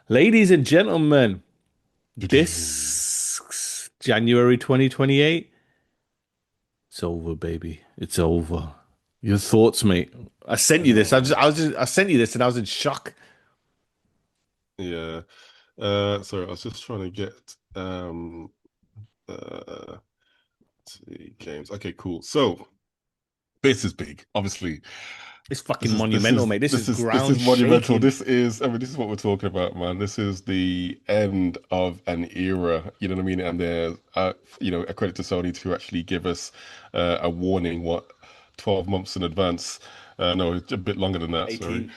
Ladies and gentlemen, this January 2028, it's over, baby. It's over. Your thoughts, mate. I sent you this. I sent you this and I was in shock. Yeah. Sorry, I was just trying to get uh see, games. Okay, cool. So this is big. Obviously, It's this fucking is this monumental, is mate. This is this is this is ground monumental. shaking. This is what we're talking about, man. This is the end of an era, you know what I mean? And there's a credit to Sony to actually give us a warning, 12 months in advance. No, it's a bit longer than that, sorry. 18.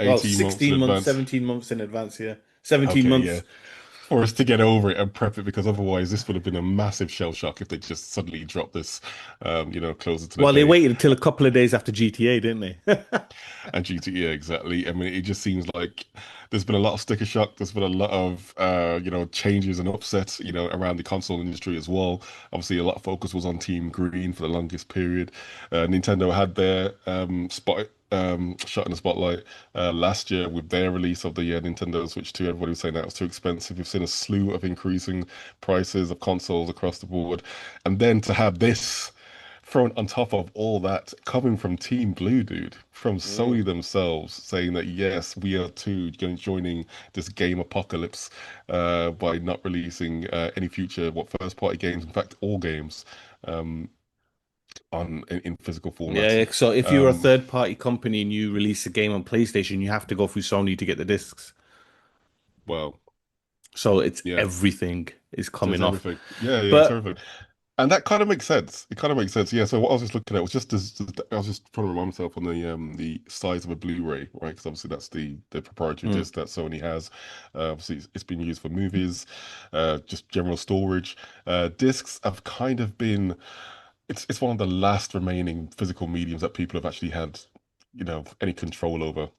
Well, 18 months in 16 months, advance. 17 months in advance, yeah. 17 Okay, yeah. months. For us to get over it and prep it, because otherwise this would have been a massive shell shock if they just suddenly dropped this, closer to the Well, they day. waited until a couple of days after GTA, didn't they? And GTA, exactly. I mean, it just seems like there's been a lot of sticker shock. There's been a lot of, changes and upsets, around the console industry as well. Obviously, a lot of focus was on Team Green for the longest period. Nintendo had their shot in the spotlight last year with their release of the Nintendo Switch 2. Everybody was saying that was too expensive. We've seen a slew of increasing prices of consoles across the board. And then to have this thrown on top of all that coming from Team Blue, dude, from Mm. Sony themselves, saying that yes, we are too going joining this game apocalypse by not releasing any future first party games, in fact, all games um, in physical Yeah, formats. yeah. So if you're a Um, third party company and you release a game on PlayStation, you have to go through Sony to get the discs. well, So it's yeah, everything is so coming it's off. everything. Yeah, yeah, it's But everything. And that kind of makes sense. It kind of makes sense. Yeah. So what I was just looking at was I was just trying to remind myself on the size of a Blu-ray, right? Because obviously that's the proprietary mm, disc that Sony has. Obviously it's been used for movies, just general storage. Discs have kind of been. It's one of the last remaining physical mediums that people have actually had, any control over.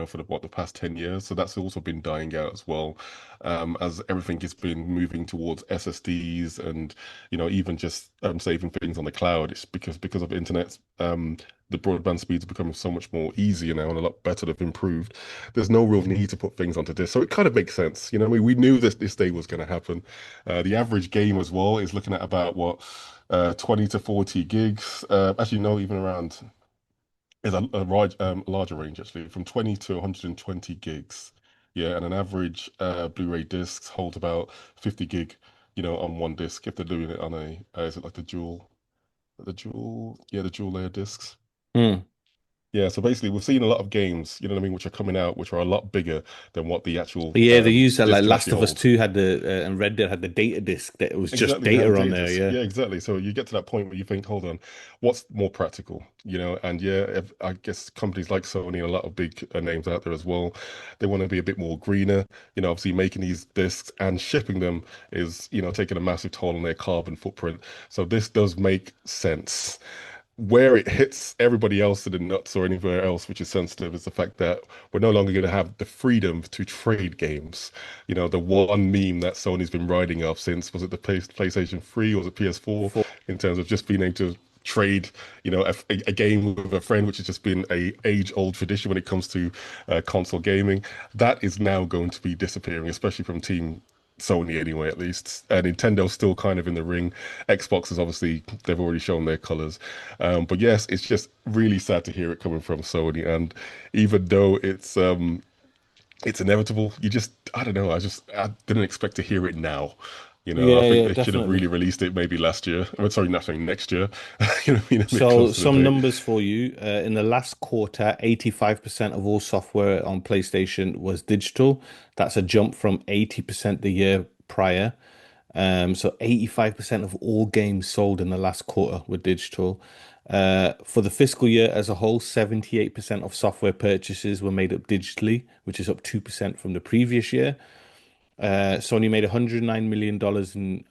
For the past 10 years. So that's also been dying out as well, as everything has been moving towards SSDs and even just saving things on the cloud. It's because of internet, the broadband speeds are becoming so much more easier now and a lot better. They've improved. There's no real need to put things onto disk, so it kind of makes sense. We knew this day was going to happen. The average game as well is looking at about what 20 to 40 gigs. Actually, no, even around is larger range actually, from 20 to 120 gigs. Yeah, and an average Blu-ray discs hold about 50 gig, on one disc if they're doing it on is it like the dual layer discs. mm. Yeah, so basically we've seen a lot of games, you know what I mean, which are coming out, which are a lot bigger than what the actual Yeah, they used that disc like can Last actually of Us hold. 2 had and Red Dead had the data disc that it was just Exactly, they had a data on data there, disk. yeah. Yeah, exactly. So you get to that point where you think, hold on, what's more practical? And yeah, I guess companies like Sony and a lot of big names out there as well, they want to be a bit more greener. Obviously making these discs and shipping them is, taking a massive toll on their carbon footprint. So this does make sense. Where it hits everybody else in the nuts or anywhere else which is sensitive is the fact that we're no longer going to have the freedom to trade games. The one meme that Sony's been riding off since, was it the PlayStation 3 or was it PS4, For in terms of just being able to trade, a game with a friend, which has just been a age-old tradition when it comes to console gaming. That is now going to be disappearing, especially from Team Sony anyway, at least. Nintendo's still kind of in the ring. Xbox is obviously, they've already shown their colors. But yes, it's just really sad to hear it coming from Sony. And even though it's inevitable, I don't know, I didn't expect to hear it now. I yeah, think yeah, they should have definitely. really released it maybe last year. I'm sorry, not saying next year. You know what I mean? A bit So closer to the some date. numbers for you. In the last quarter, 85% of all software on PlayStation was digital. That's a jump from 80% the year prior. So 85% of all games sold in the last quarter were digital. For the fiscal year as a whole, 78% of software purchases were made up digitally, which is up 2% from the previous year. Sony made $109 million in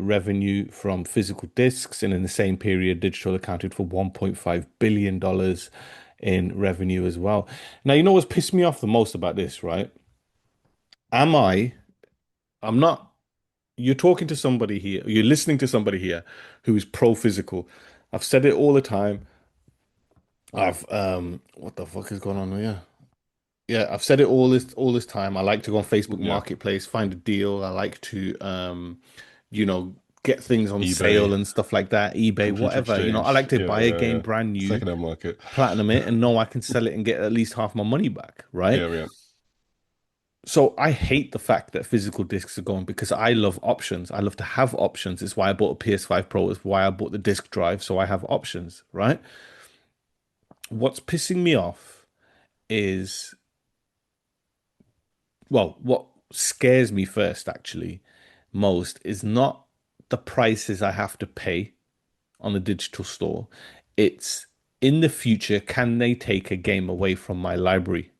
revenue from physical discs, and in the same period, digital accounted for $1.5 billion in revenue as well. Now, you know what's pissed me off the most about this, right? Am I, I'm not, you're talking to somebody here, you're listening to somebody here who is pro physical. I've said it all the time. What the fuck is going on here? Yeah, I've said it all this time. I like to go on Facebook Yeah, Marketplace, find a deal. I like to you know, get things on eBay, sale and stuff like that, eBay, computer whatever. I exchange. like to Yeah, buy a yeah, game yeah. brand new, Secondhand market. platinum it, and know I can sell it and get at least half my money back, right? Yeah, yeah, So I hate the fact that physical discs are gone because I love options. I love to have options. It's why I bought a PS5 Pro. It's why I bought the disc drive, so I have options, right? What's pissing me off is, well, what scares me first, actually, most is not the prices I have to pay on the digital store. It's in the future, can they take a game away from my library?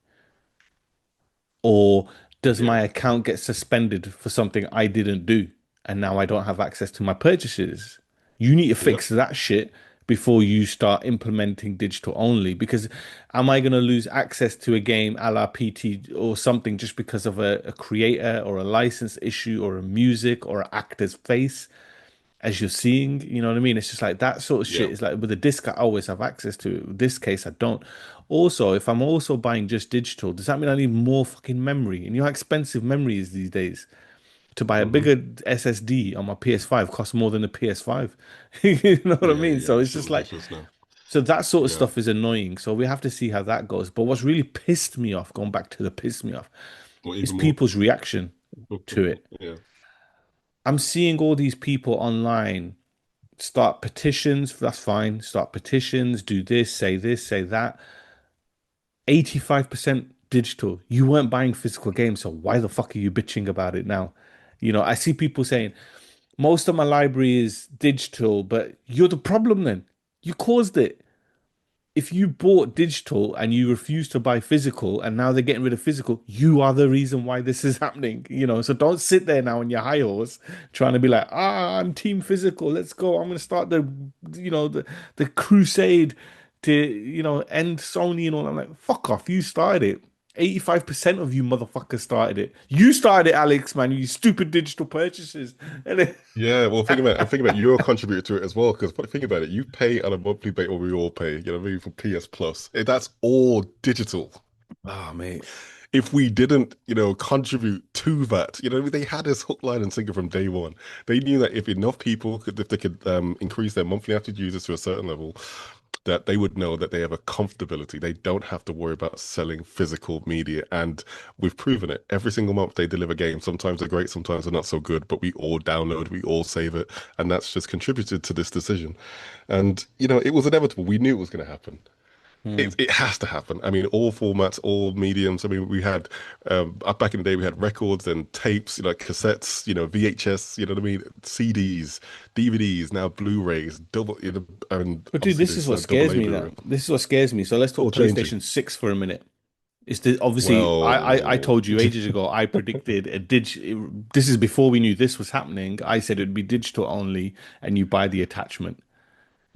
Or does yeah, my account get suspended for something I didn't do and now I don't have access to my purchases? You need to yep, fix that shit before you start implementing digital only. Because am I going to lose access to a game a la PT or something just because of a creator or a license issue or a music or an actor's face? As you're seeing, you know what I mean? It's just like that sort of yeah. shit is like with a disc, I always have access to it. With this case, I don't. Also, if I'm also buying just digital, does that mean I need more fucking memory? And you know how expensive memory is these days? To buy a Hmm. bigger SSD on my PS5 costs more than the PS5. You know what I Yeah, mean? yeah. So it's It's just like, ridiculous now. so that sort of Yeah. stuff is annoying. So we have to see how that goes. But what's really pissed me off, going back to the piss me off, Or is even more. people's reaction to it. Yeah. I'm seeing all these people online start petitions. That's fine. Start petitions, do this, say that. 85% digital. You weren't buying physical games, so why the fuck are you bitching about it now? I see people saying most of my library is digital, but you're the problem then. You caused it. If you bought digital and you refuse to buy physical and now they're getting rid of physical, you are the reason why this is happening. So don't sit there now on your high horse trying to be like, I'm team physical. Let's go. I'm going to start the crusade to, end Sony and all. I'm like, fuck off. You started it. 85% of you motherfuckers started it. You started it, Alex, man. You stupid digital purchases. And then, Yeah, well, I'm thinking about you're a contributor to it as well. Because think about it, you pay on a monthly basis, or we all pay. You know what I mean, for PS Plus. That's all digital. oh, mate. If we didn't, contribute to that, they had this hook, line, and sinker from day one. They knew that if enough people could, if they could increase their monthly active users to a certain level, that they would know that they have a comfortability. They don't have to worry about selling physical media. And we've proven it. Every single month they deliver games. Sometimes they're great, sometimes they're not so good, but we all download, we all save it. And that's just contributed to this decision. And, it was inevitable. We knew it was going to happen. Hmm. It has to happen. I mean, all formats, all mediums. I mean, we had back in the day, we had records and tapes, like cassettes, VHS, you know what I mean, CDs, DVDs, now Blu-rays, double, and But dude, obviously this is this what double scares A me now. Blu-ray. This is what scares me. So let's All talk changing. PlayStation 6 for a minute. Obviously I Well, told you ages ago I predicted a this is before we knew this was happening. I said it'd be digital only and you buy the attachment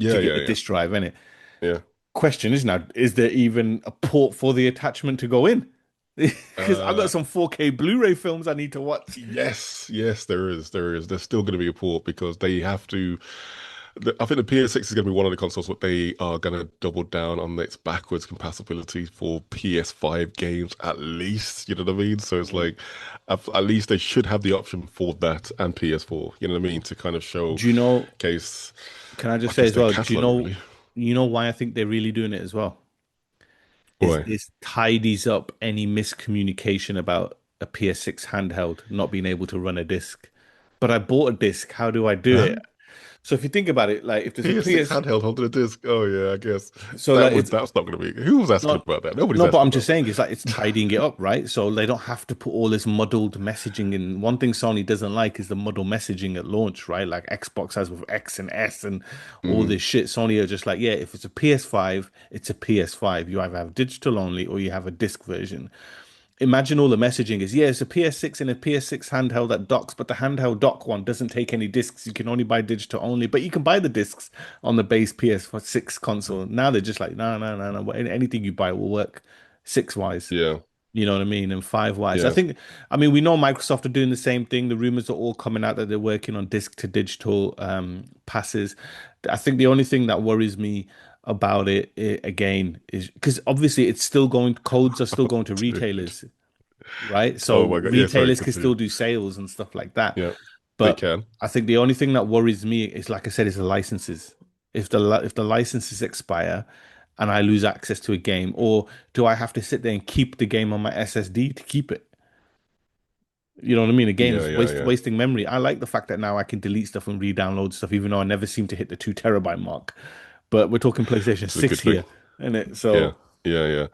to yeah, get yeah, the yeah, disk drive in it. yeah. Question is now, is there even a port for the attachment to go in? Because I've got Uh, some 4K Blu-ray films I need to watch. yes, yes, there is, there is. There's still going to be a port because they have to. I think the PS6 is going to be one of the consoles what they are going to double down on its backwards compatibility for PS5 games at least. You know what I mean? So it's Mm. like, at least they should have the option for that and PS4. You know what I mean? To kind of Do you know, showcase, can I I just say guess, as their well, do catalog really. you know why I think they're really doing it as well? Is Why? this tidies up any miscommunication about a PS6 handheld not being able to run a disc. But I bought a disc. How do I do Huh? it? So if you think about it, like if there's a PS6 PS, handheld holding a disc. Oh yeah, I guess so like it's that's not going to be. Who was asking not about that? Nobody's no, but asking I'm just about that. saying it's like it's tidying it up, right? So they don't have to put all this muddled messaging in. One thing Sony doesn't like is the muddled messaging at launch, right? Like Xbox has with X and S and all Mm, this shit. Sony are just like, yeah, if it's a PS5, it's a PS5. You either have digital only or you have a disc version. Imagine all the messaging is, yeah, it's a PS6 and a PS6 handheld that docks, but the handheld dock one doesn't take any discs. You can only buy digital only, but you can buy the discs on the base PS6 console. Now they're just like, no, no, no, no. Anything you buy will work six wise. yeah, You know what I mean? And five wise. yeah. I mean, we know Microsoft are doing the same thing. The rumors are all coming out that they're working on disc to digital passes. I think the only thing that worries me about it again is because obviously it's still going, codes are still going to Dude. retailers, right? Oh So my God. Yeah, sorry, retailers can continue. still do sales and stuff like that. Yeah, they But can. I think the only thing that worries me is, like I said, is the licenses. If the licenses expire and I lose access to a game, or do I have to sit there and keep the game on my SSD to keep it? You know what I mean? Again, Yeah, it's yeah, yeah. wasting memory. I like the fact that now I can delete stuff and re-download stuff, even though I never seem to hit the 2 terabyte mark. But we're talking PlayStation Which is a 6 good thing. here, isn't it? Yeah, So yeah, yeah.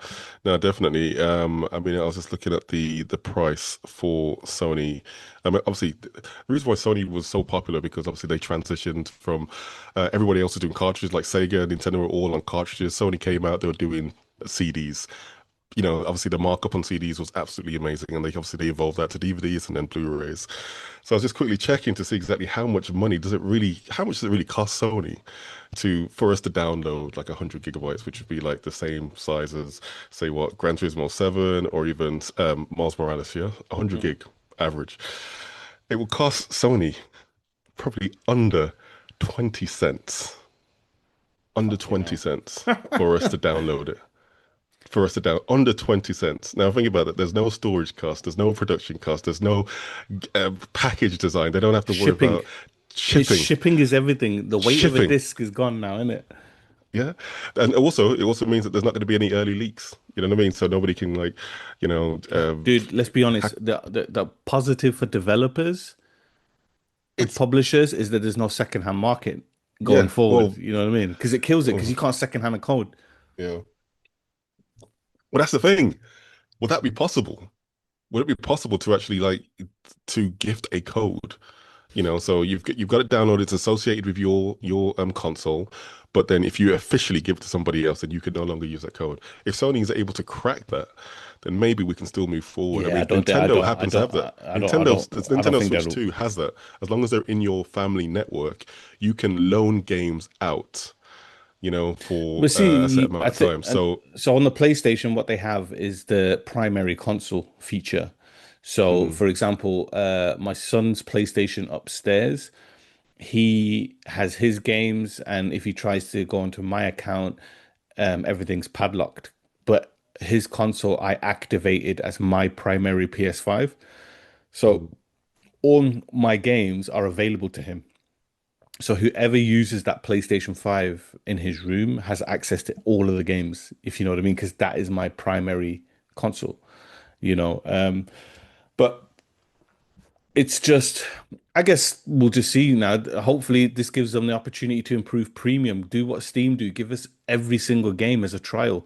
No, definitely. I mean, I was just looking at the price for Sony. I mean, obviously, the reason why Sony was so popular because obviously they transitioned from everybody else was doing cartridges like Sega and Nintendo were all on cartridges. Sony came out, they were doing CDs. Obviously the markup on CDs was absolutely amazing, and they evolved that to DVDs and then Blu-rays. So I was just quickly checking to see exactly how much does it really cost Sony for us to download like 100 gigabytes, which would be like the same size as say what Gran Turismo 7 or even Miles Morales, yeah, 100 mm, gig average. It will cost Sony probably under fucking 20 hell. cents for us to download it. For us to down under 20 cents. Now think about it. There's no storage cost. There's no production cost. There's no package design. They don't have to worry Shipping. about It's shipping. shipping is everything. The weight of a Shipping. disc is gone now, isn't it? Yeah. And also, it also means that there's not going to be any early leaks. You know what I mean? So nobody can like, you know, Dude, let's be honest. hack. The positive for developers and It's, publishers is that there's no secondhand market going yeah. forward. Well, You know what I mean? Because it kills it because oh, you can't secondhand a code. yeah. Well, that's the thing. Would that be possible? Would it be possible to actually like to gift a code? So you've got it downloaded, it's associated with your console, but then if you officially give it to somebody else, then you can no longer use that code. If Sony is able to crack that, then maybe we can still move forward. I Yeah, mean, Nintendo happens to have that. I don't Nintendo think Switch that. 2 has that. As long as they're in your family network, you can loan games out, for But a set see, amount I of think time. So, so on the PlayStation, what they have is the primary console feature. So, mhm, for example, my son's PlayStation upstairs, he has his games, and if he tries to go onto my account, everything's padlocked. But his console, I activated as my primary PS5. So mhm, all my games are available to him. So whoever uses that PlayStation 5 in his room has access to all of the games, if you know what I mean, because that is my primary console, you know. But it's just, I guess we'll just see now. Hopefully, this gives them the opportunity to improve premium, do what Steam do, give us every single game as a trial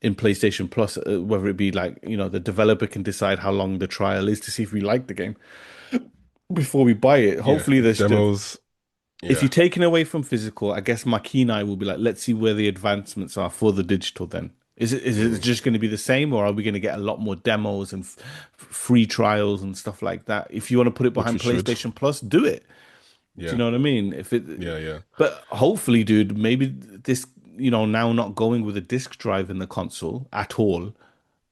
in PlayStation Plus, whether it be like, the developer can decide how long the trial is to see if we like the game before we buy it. yeah, Hopefully, there's just demos, if yeah, you're taking away from physical, I guess my keen eye will be like, let's see where the advancements are for the digital then. Is it mm, just going to be the same, or are we going to get a lot more demos and free trials and stuff like that? If you want to put it which we behind should, PlayStation Plus, do it. Do you yeah, know what I mean? If it, yeah, yeah. but hopefully, dude, maybe this, now not going with a disk drive in the console at all,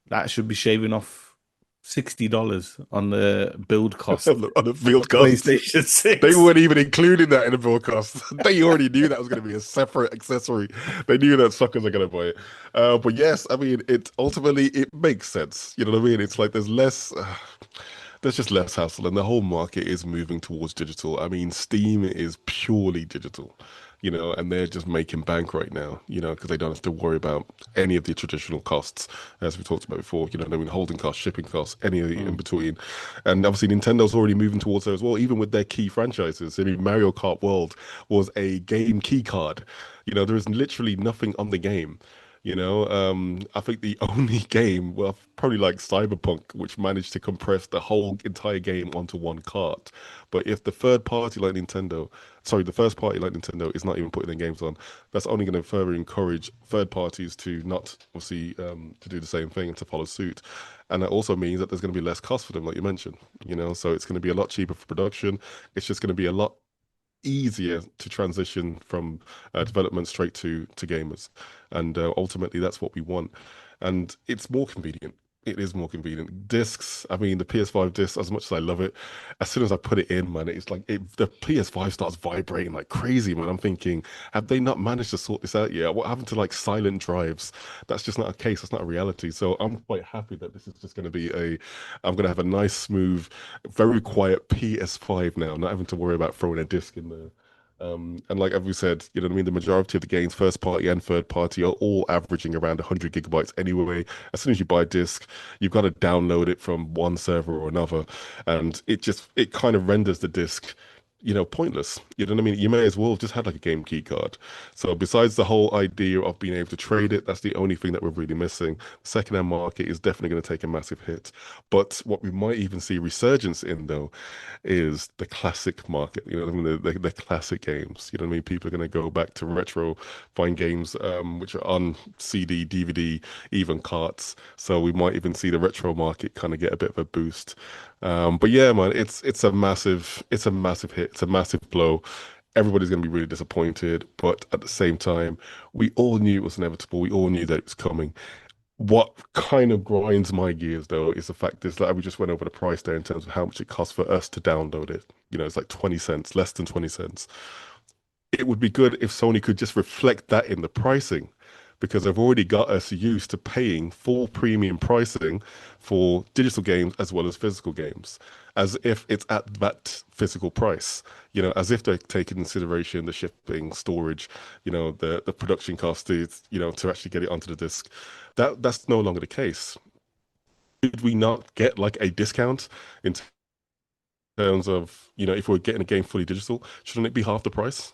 that should be shaving off $60 on the build cost On the of field the cost. PlayStation They 6. weren't even including that in the broadcast. They already knew that was going to be a separate accessory. They knew that suckers are going to buy it. But yes, I mean, it makes sense. You know what I mean? It's like there's just less hassle, and the whole market is moving towards digital. I mean, Steam is purely digital, and they're just making bank right now, because they don't have to worry about any of the traditional costs, as we talked about before. You know what I mean? Holding costs, shipping costs, any of the in between. And obviously, Nintendo's already moving towards there as well, even with their key franchises. I mean, Mario Kart World was a game key card. There is literally nothing on the game. I think the only game, well, probably like Cyberpunk, which managed to compress the whole entire game onto one cart. But if the third party like Nintendo, sorry, the first party like Nintendo is not even putting their games on, that's only going to further encourage third parties to not, obviously, to do the same thing and to follow suit. And that also means that there's going to be less cost for them, like you mentioned, so it's going to be a lot cheaper for production. It's just going to be a lot easier to transition from development straight to gamers, and ultimately that's what we want, and it's more convenient. It is more convenient. Discs, I mean, the PS5 disc, as much as I love it, as soon as I put it in, man, it's like the PS5 starts vibrating like crazy, man. I'm thinking, have they not managed to sort this out yet? What happened to like silent drives? That's just not a case. That's not a reality. So I'm quite happy that this is just going to be I'm going to have a nice, smooth, very quiet PS5 now, not having to worry about throwing a disc in there. And like as we said, you know what I mean? The majority of the games, first party and third party, are all averaging around 100 gigabytes anyway. As soon as you buy a disc, you've got to download it from one server or another, and it kind of renders the disc, pointless. You know what I mean? You may as well have just had like a game key card. So besides the whole idea of being able to trade it, that's the only thing that we're really missing. The second-hand market is definitely going to take a massive hit. But what we might even see resurgence in though is the classic market. You know what I mean? The classic games. You know what I mean? People are going to go back to retro, find games which are on CD, DVD, even carts. So we might even see the retro market kind of get a bit of a boost. But yeah, man, it's a massive hit. It's a massive blow. Everybody's going to be really disappointed, but at the same time, we all knew it was inevitable. We all knew that it was coming. What kind of grinds my gears though is the fact is that we just went over the price there in terms of how much it costs for us to download it. You know, it's like 20 cents, less than 20 cents. It would be good if Sony could just reflect that in the pricing because they've already got us used to paying full premium pricing for digital games as well as physical games, as if it's at that physical price, as if they take into consideration the shipping, storage, the production cost to actually get it onto the disc. That's no longer the case. Should we not get like a discount in terms of, if we're getting a game fully digital, shouldn't it be half the price?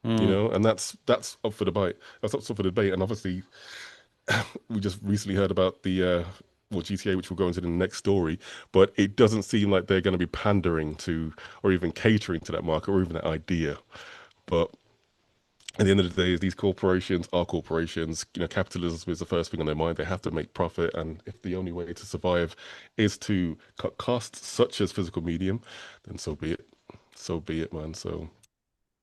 Mm. And that's up for debate. That's up for debate. And obviously, we just recently heard about the GTA, which we'll go into in the next story. But it doesn't seem like they're going to be pandering to, or even catering to that market, or even that idea. But at the end of the day, these corporations are corporations. Capitalism is the first thing on their mind. They have to make profit, and if the only way to survive is to cut costs, such as physical medium, then so be it. So be it, man. So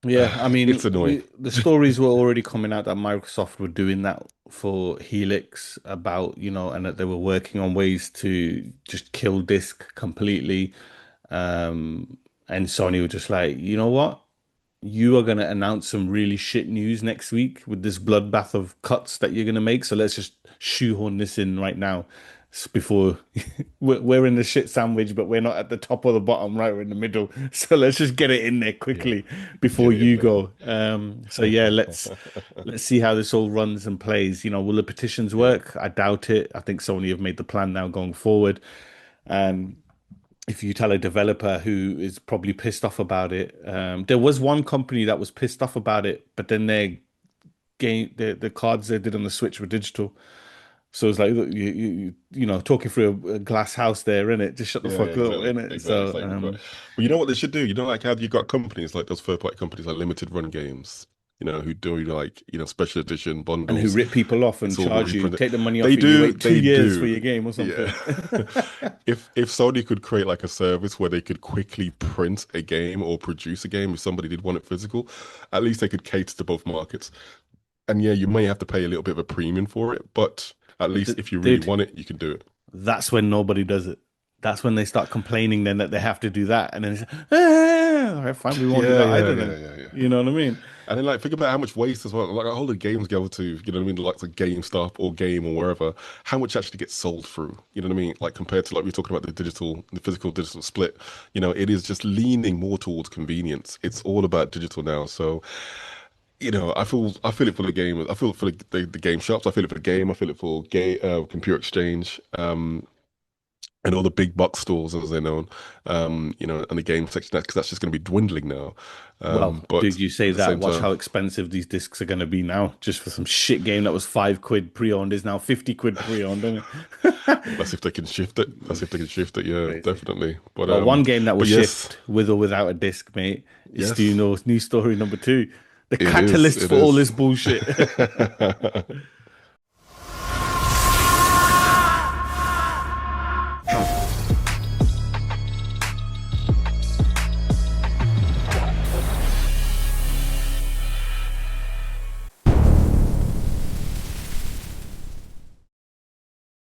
Yeah, I it's mean, annoying. the stories were already coming out that Microsoft were doing that for Helix about, and that they were working on ways to just kill disk completely. And Sony were just like, you know what? You are going to announce some really shit news next week with this bloodbath of cuts that you're going to make. So let's just shoehorn this in right now before we're in the shit sandwich, but we're not at the top or the bottom, right? We're in the middle. So let's just get it in there Yeah, quickly before get it in you there. go. So yeah, let's see how this all runs and plays. Will the petitions Yeah, work? I doubt it. I think Sony have made the plan now going forward. And if you tell a developer who is probably pissed off about it, there was one company that was pissed off about it, but then their game, the cards they did on the Switch were digital. So it's like, look, talking through a glass house there, innit? Just shut the yeah, fuck up, exactly, innit? exactly. It's So, like, but you know what they should do? Like how you got companies like those third party companies like Limited Run Games, who do like special edition and who bundles. rip people off and It's all charge you, reprinted. take the money off They you, and you do, wait two they years for do. your game or Yeah. something. If Sony could create like a service where they could quickly print a game or produce a game, if somebody did want it physical, at least they could cater to both markets. And yeah, you may have to pay a little bit of a premium for it, but at least if you really Dude, want it, you can do it. that's when nobody does it. That's when they start complaining then that they have to do that. And then it's, all right, fine, we won't do Yeah, that yeah, either yeah, then. yeah, yeah. You know what I mean? And then like think about how much waste as well. Like a whole lot of games go to, what I mean, like the GameStop or Game or wherever, how much actually gets sold through. You know what I mean? Like compared to like we are talking about the physical digital split, it is just leaning more towards convenience. It's all about digital now. So, I feel it for the game. I feel it for the game shops. I feel it for the game. I feel it for computer exchange. And all the big box stores as they're known, and the game section, because that's just going to be dwindling now. Well, But dude, you say at the that. same Watch time, how expensive these discs are going to be now. Just for some shit game that was £5 pre-owned is now 50 quid pre-owned, isn't it? well, that's if they can shift it. That's if they can shift it. Yeah, Crazy. definitely. But Well, one game that will but yes, shift with or without a disc, mate, is do you yes, know news story number two? The it is. catalyst It for all is. this bullshit.